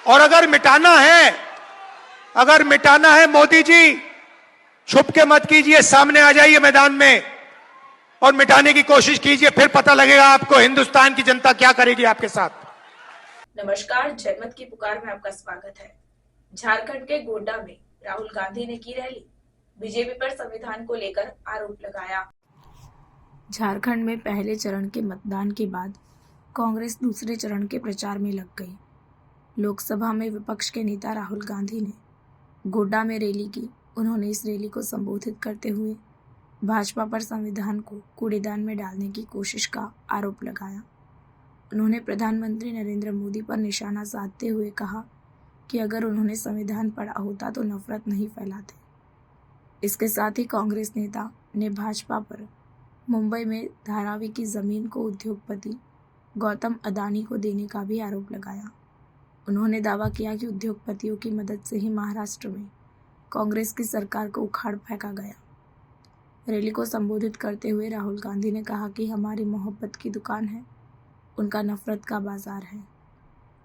और अगर मिटाना है मोदी जी, छुप के मत कीजिए, सामने आ जाइए मैदान में और मिटाने की कोशिश कीजिए, फिर पता लगेगा आपको हिंदुस्तान की जनता क्या करेगी आपके साथ। नमस्कार, जनमत की पुकार में आपका स्वागत है। झारखंड के गोड्डा में राहुल गांधी ने की रैली, बीजेपी पर संविधान को लेकर आरोप लगाया। झारखंड में पहले चरण के मतदान के बाद कांग्रेस दूसरे चरण के प्रचार में लग गई। लोकसभा में विपक्ष के नेता राहुल गांधी ने गोड्डा में रैली की। उन्होंने इस रैली को संबोधित करते हुए भाजपा पर संविधान को कूड़ेदान में डालने की कोशिश का आरोप लगाया। उन्होंने प्रधानमंत्री नरेंद्र मोदी पर निशाना साधते हुए कहा कि अगर उन्होंने संविधान पढ़ा होता तो नफरत नहीं फैलाते। इसके साथ ही कांग्रेस नेता ने भाजपा पर मुंबई में धारावी की जमीन को उद्योगपति गौतम अदानी को देने का भी आरोप लगाया। उन्होंने दावा किया कि उद्योगपतियों की मदद से ही महाराष्ट्र में कांग्रेस की सरकार को उखाड़ फेंका गया। रैली को संबोधित करते हुए राहुल गांधी ने कहा कि हमारी मोहब्बत की दुकान है, उनका नफरत का बाजार है।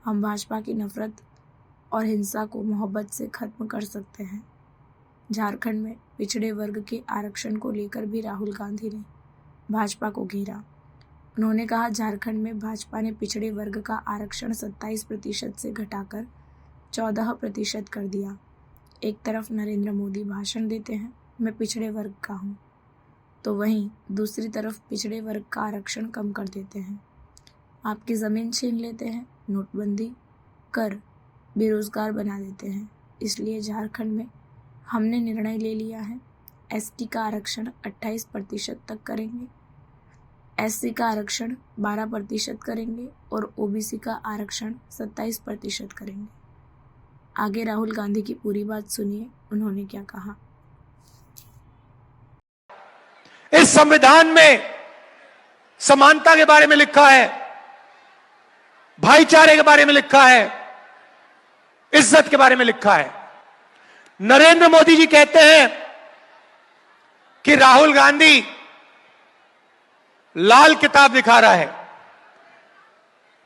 हम भाजपा की नफरत और हिंसा को मोहब्बत से खत्म कर सकते हैं। झारखंड में पिछड़े वर्ग के आरक्षण को लेकर भी राहुल गांधी ने भाजपा को घेरा। उन्होंने कहा, झारखंड में भाजपा ने पिछड़े वर्ग का आरक्षण 27% से घटाकर 14% कर दिया। एक तरफ नरेंद्र मोदी भाषण देते हैं, मैं पिछड़े वर्ग का हूँ, तो वहीं दूसरी तरफ पिछड़े वर्ग का आरक्षण कम कर देते हैं। आपकी ज़मीन छीन लेते हैं, नोटबंदी कर बेरोजगार बना देते हैं। इसलिए झारखंड में हमने निर्णय ले लिया है, एसटी का आरक्षण 28% तक करेंगे, एससी का आरक्षण 12% करेंगे और ओबीसी का आरक्षण 27% करेंगे। आगे राहुल गांधी की पूरी बात सुनिए, उन्होंने क्या कहा। इस संविधान में समानता के बारे में लिखा है, भाईचारे के बारे में लिखा है, इज्जत के बारे में लिखा है। नरेंद्र मोदी जी कहते हैं कि राहुल गांधी लाल किताब दिखा रहा है।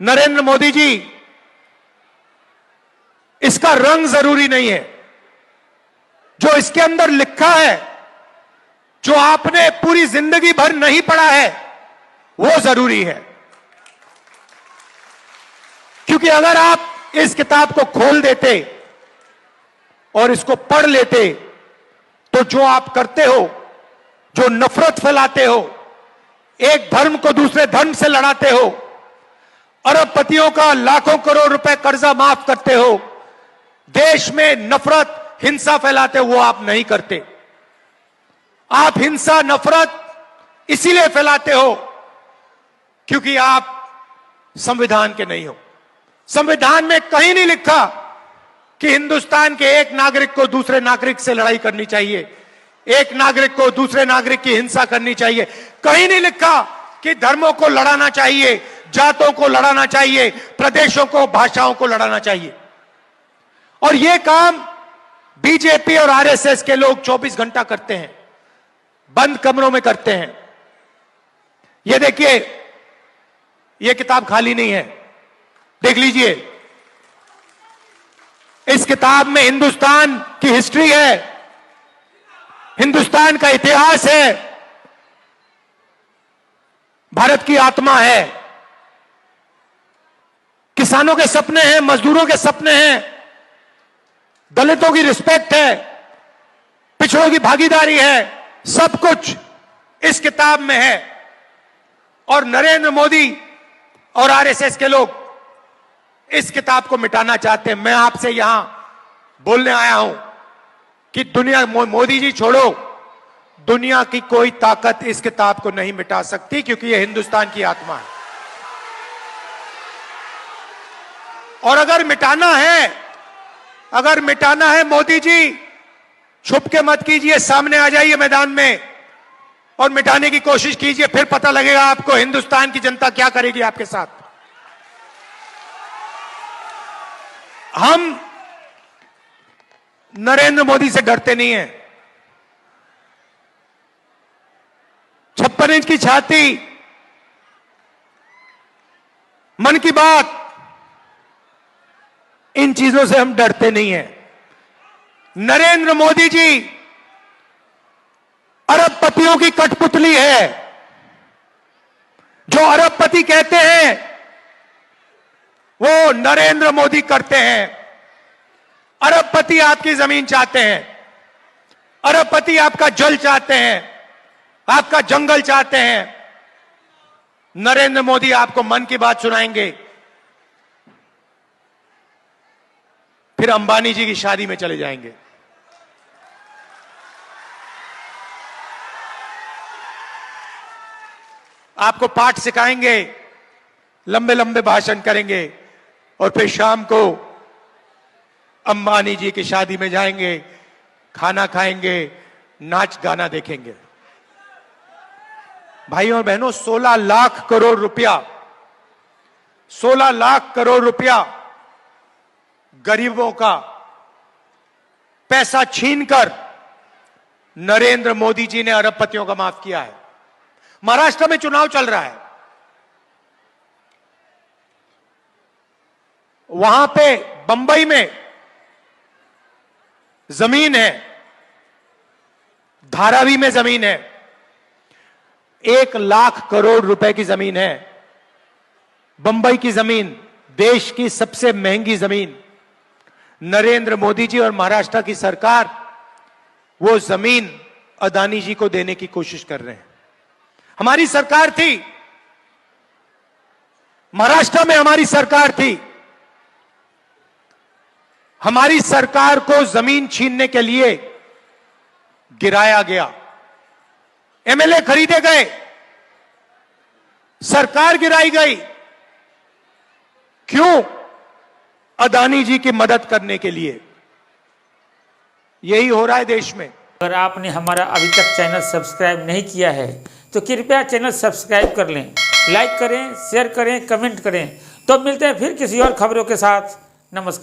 नरेंद्र मोदी जी, इसका रंग जरूरी नहीं है, जो इसके अंदर लिखा है, जो आपने पूरी जिंदगी भर नहीं पढ़ा है, वो जरूरी है। क्योंकि अगर आप इस किताब को खोल देते और इसको पढ़ लेते तो जो आप करते हो, जो नफरत फैलाते हो, एक धर्म को दूसरे धर्म से लड़ाते हो, अरबपतियों का लाखों करोड़ रुपए कर्जा माफ करते हो, देश में नफरत हिंसा फैलाते हो, वो आप नहीं करते। आप हिंसा नफरत इसीलिए फैलाते हो क्योंकि आप संविधान के नहीं हो। संविधान में कहीं नहीं लिखा कि हिंदुस्तान के एक नागरिक को दूसरे नागरिक से लड़ाई करनी चाहिए, एक नागरिक को दूसरे नागरिक की हिंसा करनी चाहिए। कहीं नहीं लिखा कि धर्मों को लड़ाना चाहिए, जातों को लड़ाना चाहिए, प्रदेशों को, भाषाओं को लड़ाना चाहिए। और यह काम बीजेपी और आरएसएस के लोग 24 घंटा करते हैं, बंद कमरों में करते हैं। ये देखिए, यह किताब खाली नहीं है, देख लीजिए। इस किताब में हिंदुस्तान की हिस्ट्री है, हिंदुस्तान का इतिहास है, भारत की आत्मा है, किसानों के सपने हैं, मजदूरों के सपने हैं, दलितों की रिस्पेक्ट है, पिछड़ों की भागीदारी है, सब कुछ इस किताब में है। और नरेंद्र मोदी और आरएसएस के लोग इस किताब को मिटाना चाहते हैं। मैं आपसे यहां बोलने आया हूं कि दुनिया, मोदी जी छोड़ो, दुनिया की कोई ताकत इस किताब को नहीं मिटा सकती, क्योंकि यह हिंदुस्तान की आत्मा है। और अगर मिटाना है मोदी जी, छुप के मत कीजिए, सामने आ जाइए मैदान में और मिटाने की कोशिश कीजिए, फिर पता लगेगा आपको हिंदुस्तान की जनता क्या करेगी आपके साथ। हम नरेंद्र मोदी से डरते नहीं हैं। 56 इंच की छाती, मन की बात, इन चीजों से हम डरते नहीं हैं। नरेंद्र मोदी जी अरबपतियों की कठपुतली है। जो अरबपति कहते हैं वो नरेंद्र मोदी करते हैं। अरबपति आपकी जमीन चाहते हैं, अरबपति आपका जल चाहते हैं, आपका जंगल चाहते हैं। नरेंद्र मोदी आपको मन की बात सुनाएंगे, फिर अंबानी जी की शादी में चले जाएंगे। आपको पाठ सिखाएंगे, लंबे लंबे भाषण करेंगे और फिर शाम को अंबानी जी की शादी में जाएंगे, खाना खाएंगे, नाच गाना देखेंगे। भाइयों और बहनों, 16 लाख करोड़ रुपया, 16 लाख करोड़ रुपया गरीबों का पैसा छीनकर नरेंद्र मोदी जी ने अरबपतियों का माफ किया है। महाराष्ट्र में चुनाव चल रहा है, वहां पे बंबई में जमीन है, धारावी में जमीन है, 1 लाख करोड़ रुपए की जमीन है। बंबई की जमीन, देश की सबसे महंगी जमीन। नरेंद्र मोदी जी और महाराष्ट्र की सरकार वो जमीन अदानी जी को देने की कोशिश कर रहे हैं। हमारी सरकार थी, महाराष्ट्र में हमारी सरकार थी, हमारी सरकार को जमीन छीनने के लिए गिराया गया, एमएलए खरीदे गए, सरकार गिराई गई। क्यों? अदानी जी की मदद करने के लिए। यही हो रहा है देश में। अगर आपने हमारा अभी तक चैनल सब्सक्राइब नहीं किया है तो कृपया चैनल सब्सक्राइब कर लें, लाइक करें, शेयर करें, कमेंट करें। तो मिलते हैं फिर किसी और खबरों के साथ। नमस्कार।